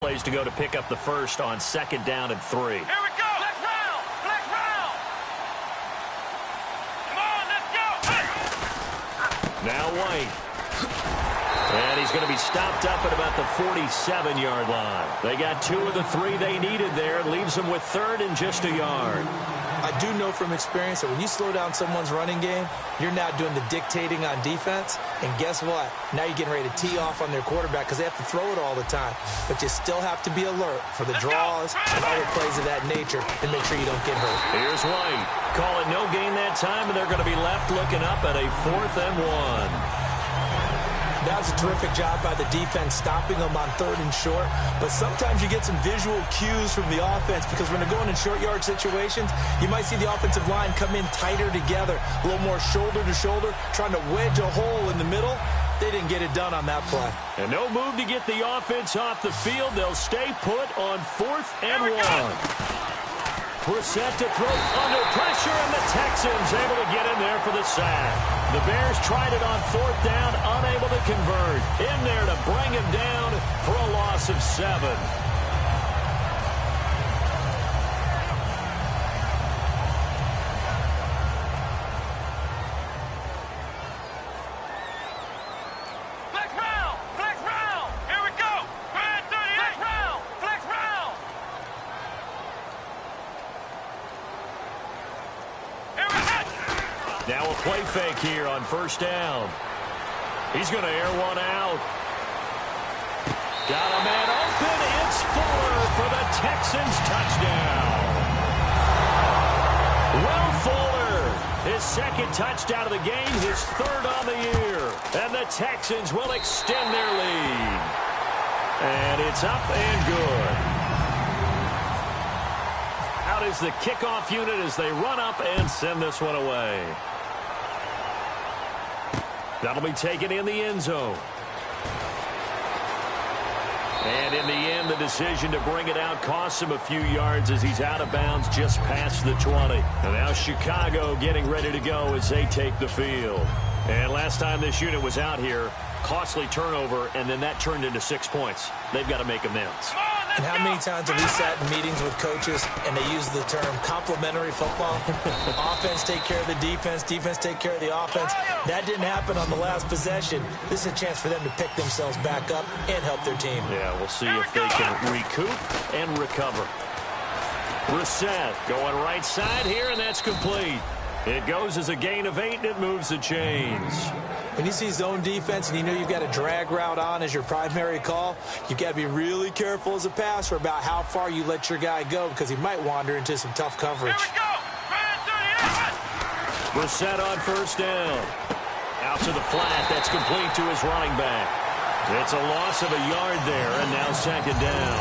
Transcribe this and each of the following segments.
Plays to go to pick up the first on 2nd down and 3. Here we go. Flex round. Flex round. Come on, let's go. Now White. And he's going to be stopped up at about the 47-yard line. They got 2 of the 3 they needed there. Leaves them with 3rd and just a yard. I do know from experience that when you slow down someone's running game, you're now doing the dictating on defense. And guess what? Now you're getting ready to tee off on their quarterback because they have to throw it all the time. But you still have to be alert for the draws and other plays of that nature and make sure you don't get hurt. Here's White. Call it no gain that time, and they're going to be left looking up at a 4th and 1. That was a terrific job by the defense stopping them on 3rd and short. But sometimes you get some visual cues from the offense because when they're going in short yard situations, you might see the offensive line come in tighter together, a little more shoulder to shoulder, trying to wedge a hole in the middle. They didn't get it done on that play. And no move to get the offense off the field. They'll stay put on 4th and 1. Brissett to throw under pressure, and the Texans able to get in there for the sack. The Bears tried it on 4th down, unable to convert. In there to bring him down for a loss of 7. Flex round. Flex round. Here we go. Flex round. Flex round. Here we go. Now a play fake here on 1st down. He's going to air one out. Got a man open. It's Fuller for the Texans touchdown. Will Fuller, his 2nd touchdown of the game, his 3rd on the year. And the Texans will extend their lead. And it's up and good. Out is the kickoff unit as they run up and send this one away. That'll be taken in the end zone. And in the end, the decision to bring it out costs him a few yards as he's out of bounds just past the 20. And now Chicago getting ready to go as they take the field. And last time this unit was out here, costly turnover, and then that turned into 6 points. They've got to make amends. And how many times have we sat in meetings with coaches and they use the term complementary football? Offense take care of the defense, defense take care of the offense. That didn't happen on the last possession. This is a chance for them to pick themselves back up and help their team. Yeah, we'll see if they can recoup and recover. Brissett going right side here, and that's complete. It goes as a gain of 8, and it moves the chains. When you see zone defense and you know you've got a drag route on as your primary call, you've got to be really careful as a passer about how far you let your guy go because he might wander into some tough coverage. Here we go. Brissett on 1st down. Out to the flat. That's complete to his running back. It's a loss of a yard there, and now 2nd down.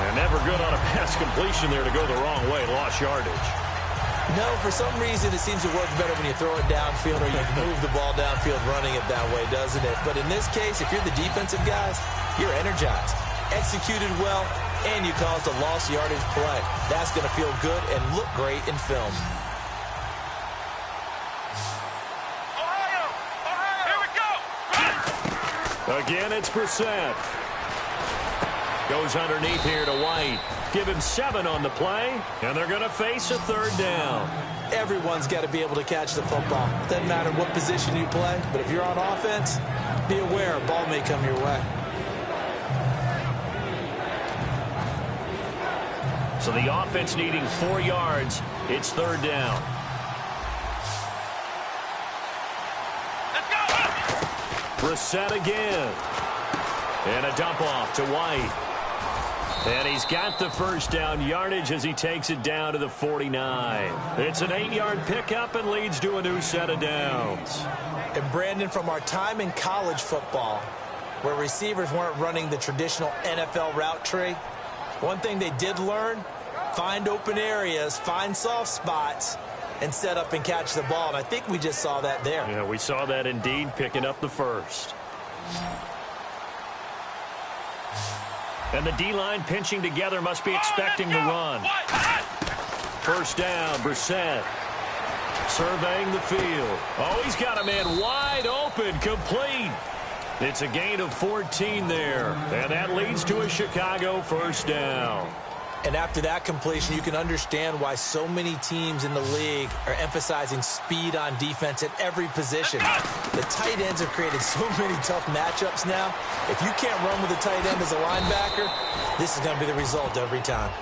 And never good on a pass completion there to go the wrong way. Lost yardage. No, for some reason it seems to work better when you throw it downfield or you move the ball downfield running it that way, doesn't it? But in this case, if you're the defensive guys, you're energized, executed well, and you caused a lost yardage play. That's going to feel good and look great in film. Ohio. Here we go. Again, it's Brissett. Goes underneath here to White. Give him 7 on the play, and they're going to face a 3rd down. Everyone's got to be able to catch the football. Doesn't matter what position you play, but if you're on offense, be aware a ball may come your way. So the offense needing 4 yards. It's 3rd down. Let's go. Brissett again. And a dump off to White. And he's got the 1st down yardage as he takes it down to the 49. It's an 8-yard pickup and leads to a new set of downs. And Brandon, from our time in college football, where receivers weren't running the traditional NFL route tree, one thing they did learn, find open areas, find soft spots, and set up and catch the ball. And I think we just saw that there. Yeah, we saw that indeed, picking up the 1st. And the D-line pinching together must be expecting the run. 1st down, Brissett. Surveying the field. Oh, he's got a man wide open, complete. It's a gain of 14 there, and that leads to a Chicago first down. And after that completion, you can understand why so many teams in the league are emphasizing speed on defense at every position. The tight ends have created so many tough matchups now. If you can't run with a tight end as a linebacker, this is going to be the result every time.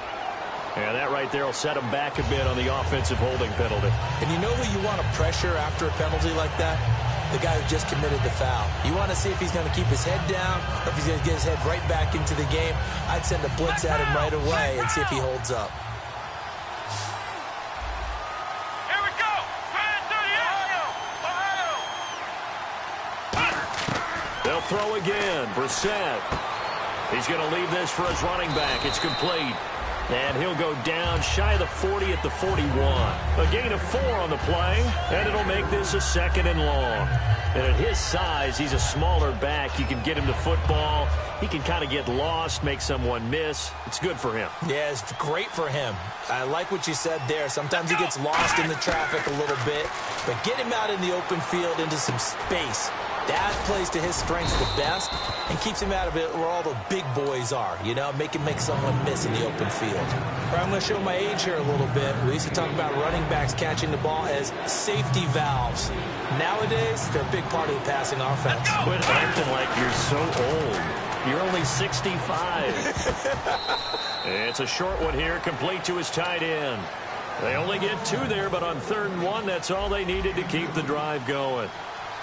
Yeah, that right there will set him back a bit on the offensive holding penalty. And you know who you want to pressure after a penalty like that? The guy who just committed the foul. You want to see if he's going to keep his head down or if he's going to get his head right back into the game. I'd send a blitz at him right away and see if he holds up. Here we go. Grand 38. They'll throw again. Brissett. He's going to leave this for his running back. It's complete. And he'll go down shy of the 40 at the 41. A gain of 4 on the play, and it'll make this a 2nd and long. And at his size, he's a smaller back. You can get him to football. He can kind of get lost, make someone miss. It's good for him. Yeah, it's great for him. I like what you said there. Sometimes he gets lost in the traffic a little bit, but get him out in the open field into some space. That plays to his strengths the best and keeps him out of it where all the big boys are, you know, make someone miss in the open field. All right, I'm going to show my age here a little bit. We used to talk about running backs catching the ball as safety valves. Nowadays, they're a big part of the passing offense. Quit acting like you're so old. You're only 65. It's a short one here, complete to his tight end. They only get 2 there, but on 3rd and 1, that's all they needed to keep the drive going.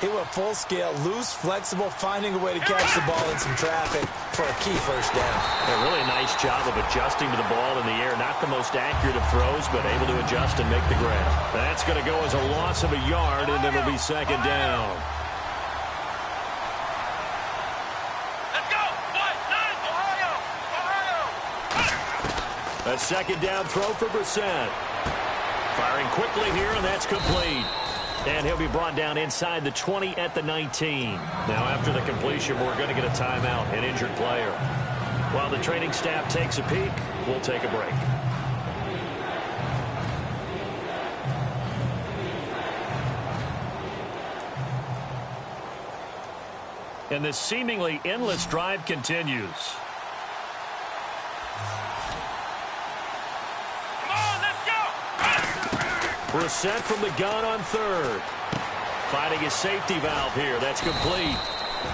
He went full scale, loose, flexible, finding a way to catch the ball in some traffic for a key first down. A really nice job of adjusting to the ball in the air. Not the most accurate of throws, but able to adjust and make the grab. That's going to go as a loss of a yard, and it'll be 2nd down. Let's go. White, 9, Ohio. A 2nd down throw for Brissett. Firing quickly here, and that's complete. And he'll be brought down inside the 20 at the 19. Now, after the completion, we're going to get a timeout, an injured player. While the training staff takes a peek, we'll take a break. And this seemingly endless drive continues. Brissett from the gun on 3rd. Finding his safety valve here. That's complete.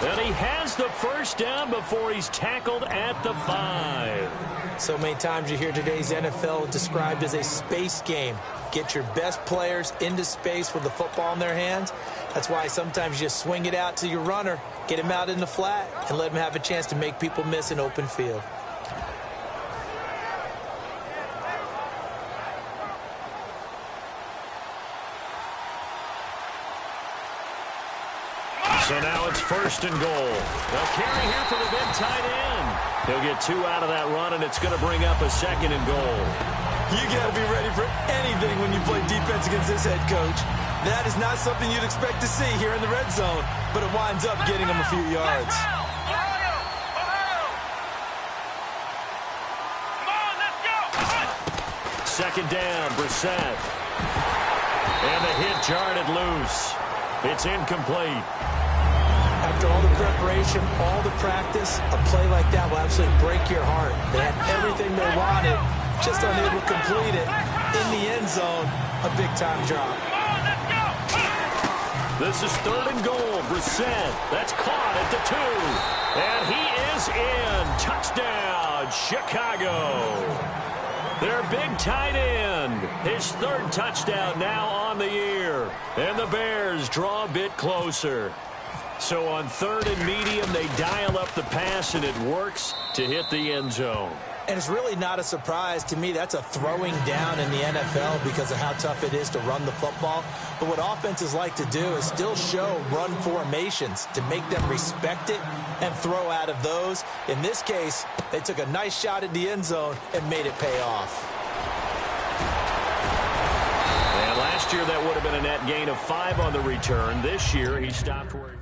And he has the first down before he's tackled at the 5. So many times you hear today's NFL described as a space game. Get your best players into space with the football in their hands. That's why sometimes you just swing it out to your runner, get him out in the flat, and let him have a chance to make people miss an open field. So now it's 1st and goal. They'll carry here for the big tight end. He'll get 2 out of that run, and it's going to bring up a 2nd and goal. You got to be ready for anything when you play defense against this head coach. That is not something you'd expect to see here in the red zone, but it winds up getting him a few yards. Ohio. Come on, let's go. 2nd down, Brissett. And the hit jarred it loose. It's incomplete. After all the preparation, all the practice, a play like that will absolutely break your heart. They had everything they wanted, just unable to complete it. In the end zone, a big-time drop. This is 3rd and goal. Brissett. That's caught at the 2. And he is in. Touchdown, Chicago. Their big tight end. His 3rd touchdown now on the year. And the Bears draw a bit closer. So on 3rd and medium, they dial up the pass, and it works to hit the end zone. And it's really not a surprise to me. That's a throwing down in the NFL because of how tough it is to run the football. But what offenses like to do is still show run formations to make them respect it and throw out of those. In this case, they took a nice shot at the end zone and made it pay off. And last year, that would have been a net gain of 5 on the return. This year, he stopped where he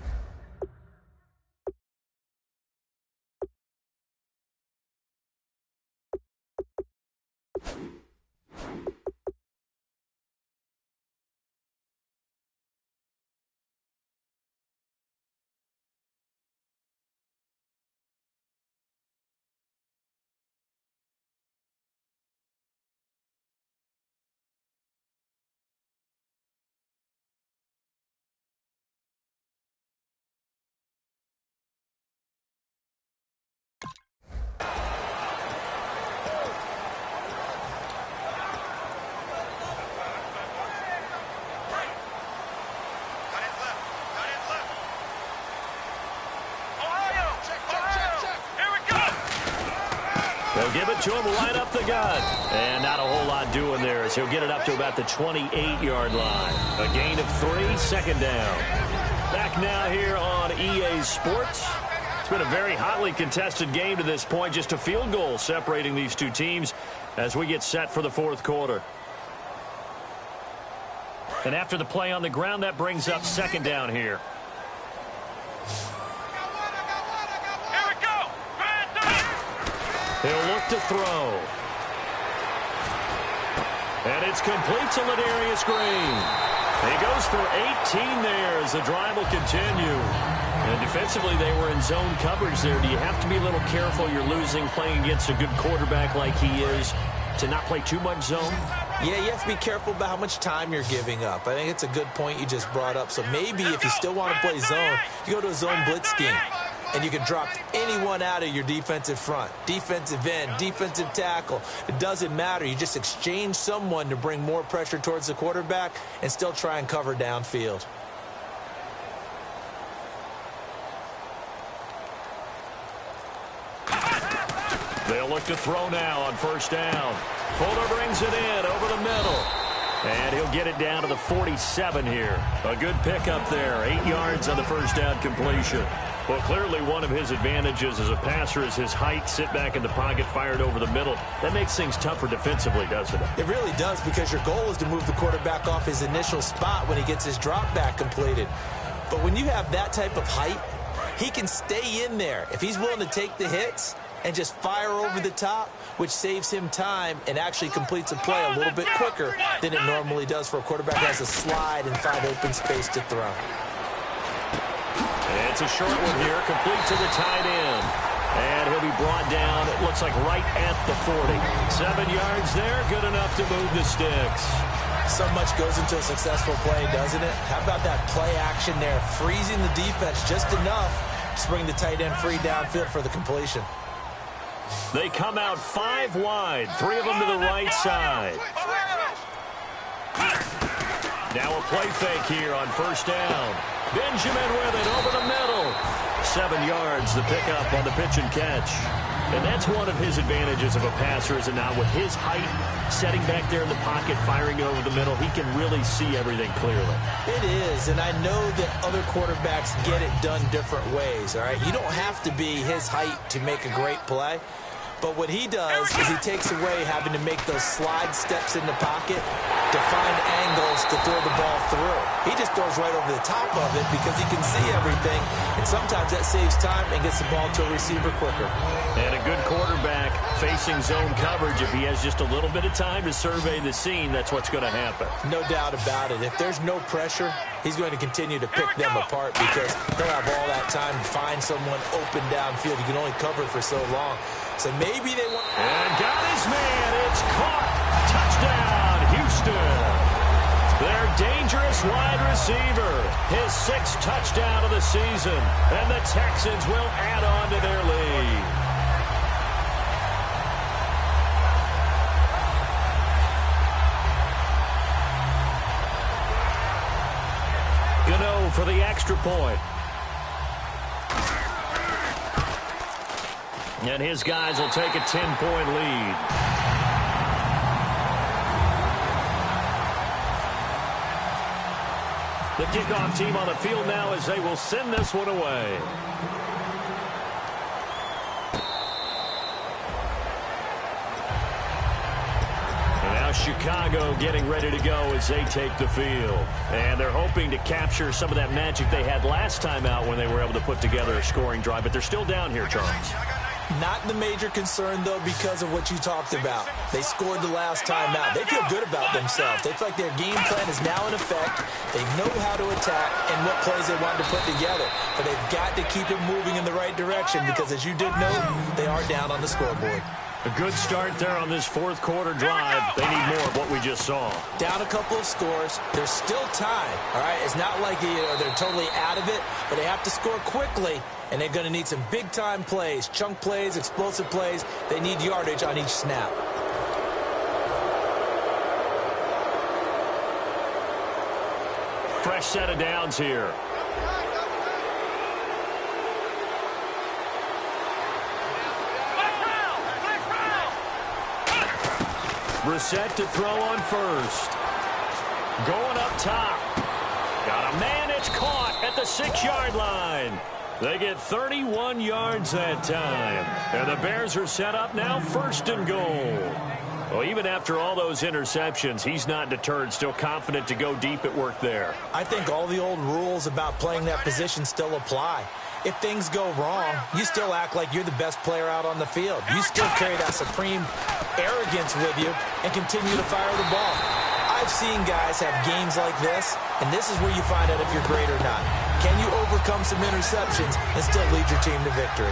They'll give it to him right up the gut. And not a whole lot doing there as he'll get it up to about the 28-yard line. A gain of 3, second down. Back now here on EA Sports. It's been a very hotly contested game to this point. Just a field goal separating these two teams as we get set for the fourth quarter. And after the play on the ground, that brings up second down here. He'll look to throw. And it's complete to Ladarius Green. He goes for 18 there as the drive will continue. And defensively, they were in zone coverage there. Do you have to be a little careful? You're losing playing against a good quarterback like he is to not play too much zone? Yeah, you have to be careful about how much time you're giving up. I think it's a good point you just brought up. So maybe if you still want to play zone, you go to a zone blitz scheme. And you can drop anyone out of your defensive front. Defensive end, defensive tackle. It doesn't matter. You just exchange someone to bring more pressure towards the quarterback and still try and cover downfield. They'll look to throw now on first down. Fuller brings it in over the middle. And he'll get it down to the 47 here. A good pickup there. 8 yards on the first down completion. Well, clearly one of his advantages as a passer is his height. Sit back in the pocket, fired over the middle. That makes things tougher defensively, doesn't it? It really does, because your goal is to move the quarterback off his initial spot when he gets his drop back completed. But when you have that type of height, he can stay in there. If he's willing to take the hits and just fire over the top, which saves him time and actually completes a play a little bit quicker than it normally does for a quarterback who has a slide and find open space to throw. It's a short one here, complete to the tight end. And he'll be brought down, it looks like right at the 40. 7 yards there, good enough to move the sticks. So much goes into a successful play, doesn't it? How about that play action there, freezing the defense just enough to bring the tight end free downfield for the completion. They come out 5 wide, 3 of them to the right side. Now a play fake here on first down. Benjamin with it over the middle. 7 yards, the pickup on the pitch and catch. And that's one of his advantages of a passer, is it not? With his height, setting back there in the pocket, firing over the middle, he can really see everything clearly. It is, and I know that other quarterbacks get it done different ways, all right? You don't have to be his height to make a great play. But what he does is he takes away having to make those slide steps in the pocket to find angles to throw the ball through. He just throws right over the top of it because he can see everything, and sometimes that saves time and gets the ball to a receiver quicker. And a good quarterback facing zone coverage, if he has just a little bit of time to survey the scene, that's what's going to happen. No doubt about it. If there's no pressure, he's going to continue to pick them apart because he'll have all that time to find someone open downfield. You can only cover for so long. So maybe they want... And got his man. It's caught. Touchdown, Houston. Their dangerous wide receiver. His 6th touchdown of the season. And the Texans will add on to their lead. Gano for the extra point. And his guys will take a 10-point lead. The kickoff team on the field now as they will send this one away. And now Chicago getting ready to go as they take the field. And they're hoping to capture some of that magic they had last time out when they were able to put together a scoring drive. But they're still down here, Charles. Not the major concern, though, because of what you talked about. They scored the last time out. They feel good about themselves. They feel like their game plan is now in effect. They know how to attack and what plays they want to put together. But they've got to keep it moving in the right direction because, as you did note, they are down on the scoreboard. A good start there on this fourth quarter drive. They need more of what we just saw. Down a couple of scores. There's still time, all right? It's not like they're totally out of it, but they have to score quickly, and they're going to need some big-time plays, chunk plays, explosive plays. They need yardage on each snap. Fresh set of downs here. Brissett to throw on first. Going up top. Got a man. It's caught at the 6-yard line. They get 31 yards that time. And the Bears are set up now 1st and goal. Well, even after all those interceptions, he's not deterred, still confident to go deep at work there. I think all the old rules about playing that position still apply. If things go wrong, you still act like you're the best player out on the field. You still carry that supreme arrogance with you and continue to fire the ball. I've seen guys have games like this, and this is where you find out if you're great or not. Can you overcome some interceptions and still lead your team to victory?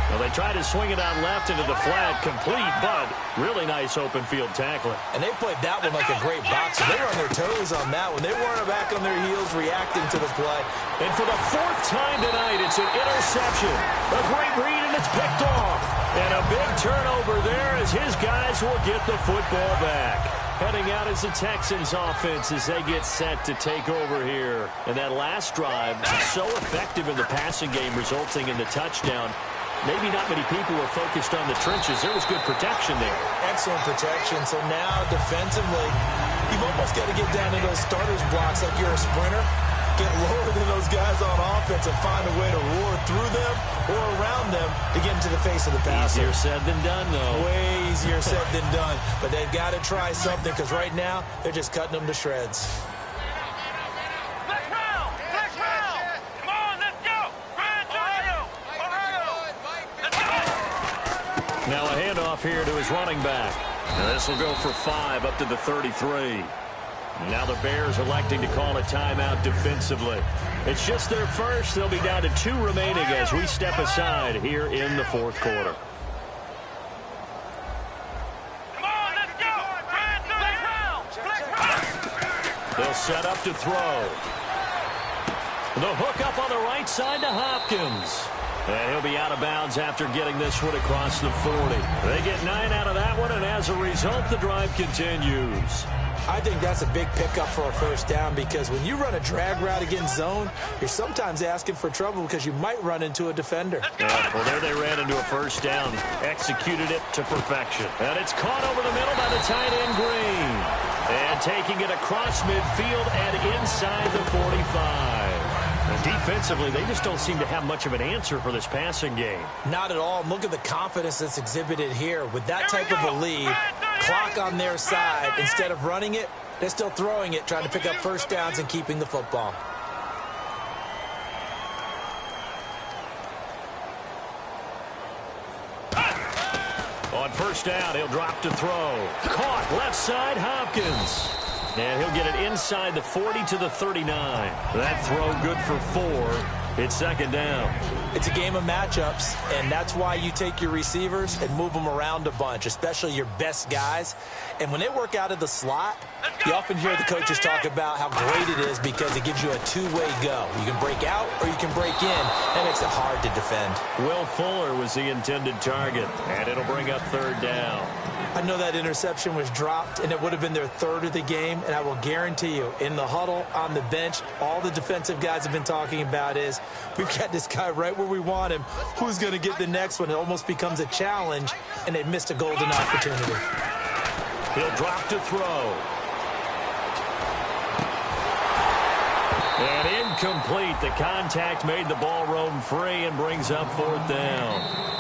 Well, they tried to swing it out left into the flat, complete, but really nice open field tackling. And they played that one like a great boxer. They were on their toes on that one. They weren't back on their heels reacting to the play. And for the 4th time tonight, it's an interception. A great read, and it's picked off. And a big turnover there as his guys will get the football back. Heading out is the Texans offense as they get set to take over here. And that last drive, so effective in the passing game, resulting in the touchdown. Maybe not many people were focused on the trenches. There was good protection there. Excellent protection. So now defensively, you've almost got to get down to those starters blocks like you're a sprinter. Get lower than those guys on offense and find a way to roar through them or around them to get into the face of the passer. Easier said than done, though. Way easier said than done. But they've got to try something because right now they're just cutting them to shreds. Flex round! Flex round! Come on, let's go! Ohio! Let's go! Now a handoff here to his running back. Now this will go for 5 up to the 33. Now the Bears electing to call a timeout defensively. It's just their first. They'll be down to 2 remaining as we step aside here in the 4th quarter. Come on, let's go! Flex round! Flex round! They'll set up to throw. The hook up on the right side to Hopkins. And he'll be out of bounds after getting this one across the 40. They get 9 out of that one, and as a result, the drive continues. I think that's a big pickup for a first down because when you run a drag route against zone, you're sometimes asking for trouble because you might run into a defender. Yeah, well, there they ran into a first down, executed it to perfection. And it's caught over the middle by the tight end Green. And taking it across midfield and inside the 45. And defensively, they just don't seem to have much of an answer for this passing game. Not at all. Look at the confidence that's exhibited here. With that type of a lead, clock on their side, instead of running it, they're still throwing it, trying to pick up first downs and keeping the football. On first down, he'll drop to throw. Caught left side, Hopkins. And he'll get it inside the 40 to the 39. That throw good for 4. It's second down. It's a game of matchups, and that's why you take your receivers and move them around a bunch, especially your best guys. And when they work out of the slot, you often hear the coaches talk about how great it is because it gives you a two-way go. You can break out or you can break in. That makes it hard to defend. Will Fuller was the intended target, and it'll bring up third down. I know that interception was dropped, and it would have been their 3rd of the game, and I will guarantee you, in the huddle, on the bench, all the defensive guys have been talking about is, we've got this guy right where we want him. Who's going to get the next one? It almost becomes a challenge, and they've missed a golden opportunity. He'll drop to throw. And incomplete. The contact made the ball roam free and brings up 4th down.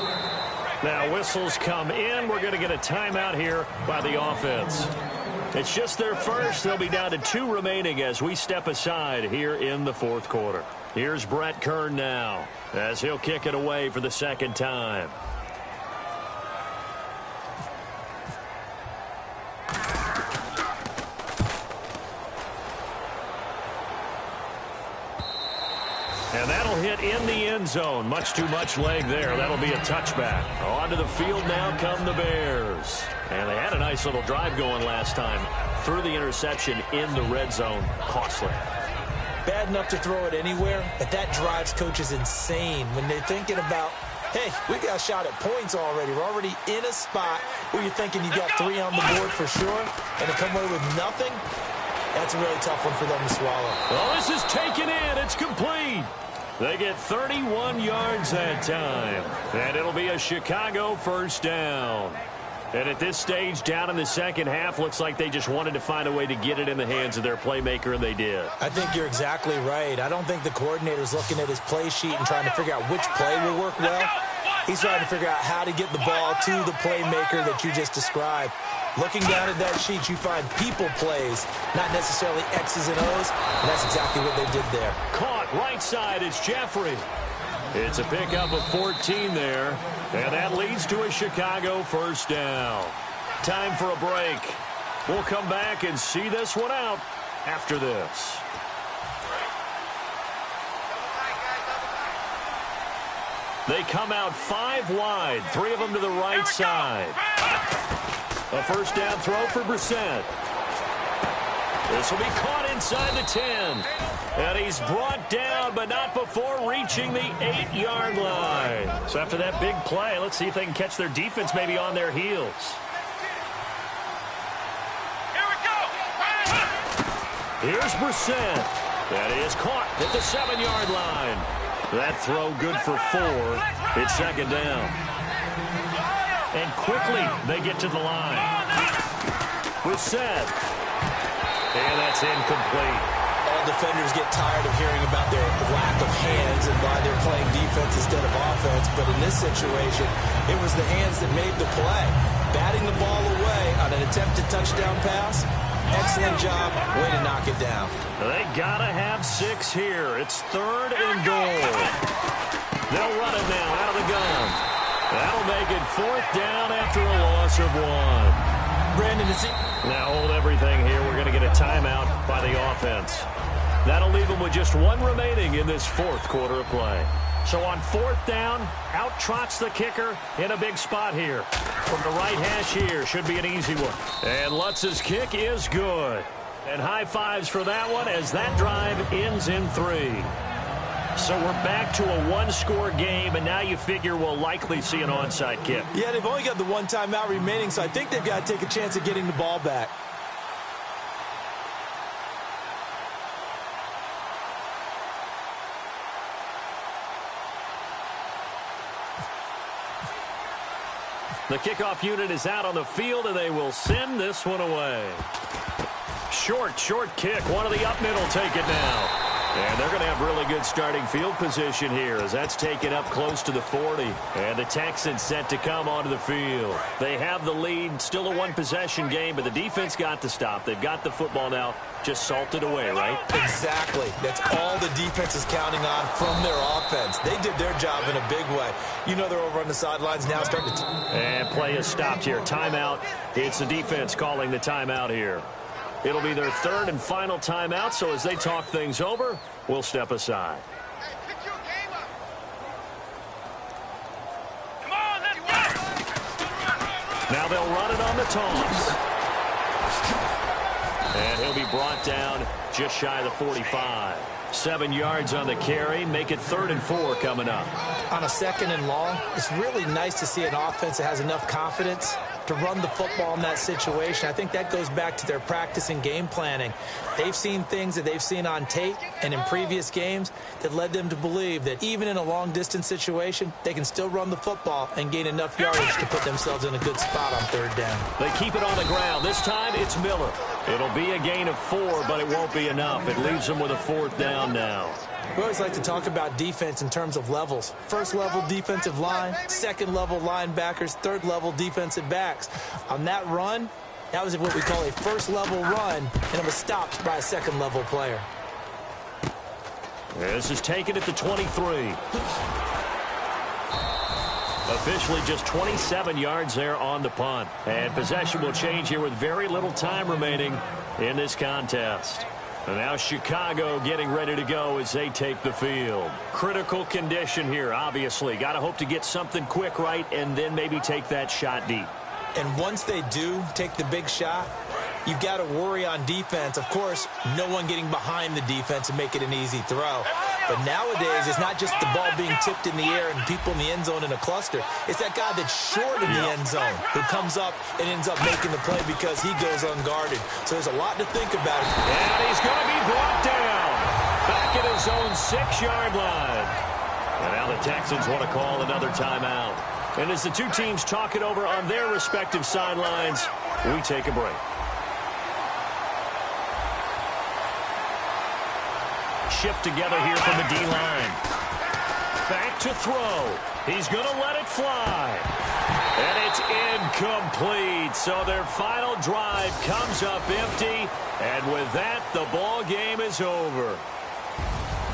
Now whistles come in. We're going to get a timeout here by the offense. It's just their first. They'll be down to 2 remaining as we step aside here in the 4th quarter. Here's Brett Kern now as he'll kick it away for the 2nd time. And that'll hit in the end zone. Much too much leg there. That'll be a touchback. Onto the field now come the Bears. And they had a nice little drive going last time. Threw the interception in the red zone. Costly. Bad enough to throw it anywhere, but that drives coaches insane when they're thinking about, hey, we got a shot at points already. We're already in a spot where you're thinking you got 3 on the board for sure, and to come away with nothing, that's a really tough one for them to swallow. Well, this is taken in. It's complete. They get 31 yards that time. And it'll be a Chicago first down. And at this stage, down in the second half, looks like they just wanted to find a way to get it in the hands of their playmaker, and they did. I think you're exactly right. I don't think the coordinator's looking at his play sheet and trying to figure out which play will work well. He's trying to figure out how to get the ball to the playmaker that you just described. Looking down at that sheet, you find people plays, not necessarily X's and O's, and that's exactly what they did there. Caught right side, it's Jeffrey. It's a pickup of 14 there, and that leads to a Chicago first down. Time for a break. We'll come back and see this one out after this. They come out 5 wide, 3 of them to the right side. A first down throw for Brissett. This will be caught inside the 10. And he's brought down, but not before reaching the 8-yard line. So after that big play, let's see if they can catch their defense maybe on their heels. Here we go. Here's Brissett. That is caught at the 7-yard line. That throw good for 4. It's second down. And quickly they get to the line. Brissett. And that's incomplete. All defenders get tired of hearing about their lack of hands and why they're playing defense instead of offense. But in this situation, it was the hands that made the play. Batting the ball away on an attempted touchdown pass. Excellent job. Way to knock it down. They got to have 6 here. It's 3rd and goal. They'll run it now out of the gun. That'll make it 4th down after a loss of 1. Brandon, is it? Now hold everything here. We're going to get a timeout by the offense. That'll leave them with just 1 remaining in this 4th quarter of play. So on 4th down, out trots the kicker in a big spot here. From the right hash here, should be an easy one. And Lutz's kick is good. And high fives for that one as that drive ends in 3. So we're back to a 1-score game, and now you figure we'll likely see an onside kick. Yeah, they've only got the 1 timeout remaining, so I think they've got to take a chance at getting the ball back. The kickoff unit is out on the field, and they will send this one away. Short kick. One of the up middle take it now. And they're going to have really good starting field position here as that's taken up close to the 40. And the Texans set to come onto the field. They have the lead. Still a 1-possession game, but the defense got to stop. They've got the football now. Just salted away, right? Exactly. That's all the defense is counting on from their offense. They did their job in a big way. You know they're over on the sidelines now starting to... And play is stopped here. Timeout. It's the defense calling the timeout here. It'll be their 3rd and final timeout, so as they talk things over, we'll step aside. Come on, let's go. Now they'll run it on the toss. And he'll be brought down just shy of the 45. 7 yards on the carry. Make it 3rd and 4 coming up. On a 2nd and long, it's really nice to see an offense that has enough confidence to run the football in that situation. I think that goes back to their practice and game planning. They've seen things that they've seen on tape and in previous games that led them to believe that even in a long-distance situation, they can still run the football and gain enough yardage to put themselves in a good spot on 3rd down. They keep it on the ground. This time it's Miller. It'll be a gain of 4, but it won't be enough. It leaves them with a 4th down now. We always like to talk about defense in terms of levels. 1st level defensive line, 2nd level linebackers, 3rd level defensive backs. On that run, that was what we call a 1st level run, and it was stopped by a 2nd level player. This is taken at the 23. Officially just 27 yards there on the punt. And possession will change here with very little time remaining in this contest. And now Chicago getting ready to go as they take the field. Critical condition here, obviously. Got to hope to get something quick right and then maybe take that shot deep. And once they do take the big shot, you've got to worry on defense. Of course, no one getting behind the defense and make it an easy throw. But nowadays, it's not just the ball being tipped in the air and people in the end zone in a cluster. It's that guy that's short in the end zone who comes up and ends up making the play because he goes unguarded. So there's a lot to think about. And he's going to be brought down back at his own 6-yard line. And now the Texans want to call another timeout. And as the two teams talk it over on their respective sidelines, we take a break. Shift together here from the D-line. Back to throw. He's going to let it fly. And it's incomplete. So their final drive comes up empty. And with that, the ball game is over.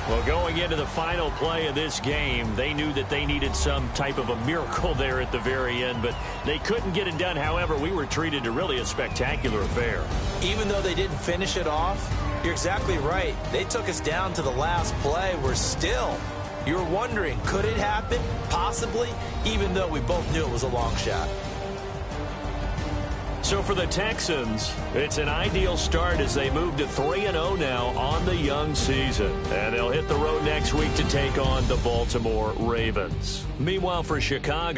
Well, going into the final play of this game, they knew that they needed some type of a miracle there at the very end, but they couldn't get it done. However, we were treated to really a spectacular affair. Even though they didn't finish it off, you're exactly right. They took us down to the last play. We're still, you're wondering, could it happen? Possibly, even though we both knew it was a long shot. So for the Texans, it's an ideal start as they move to 3-0 now on the young season. And they'll hit the road next week to take on the Baltimore Ravens. Meanwhile, for Chicago,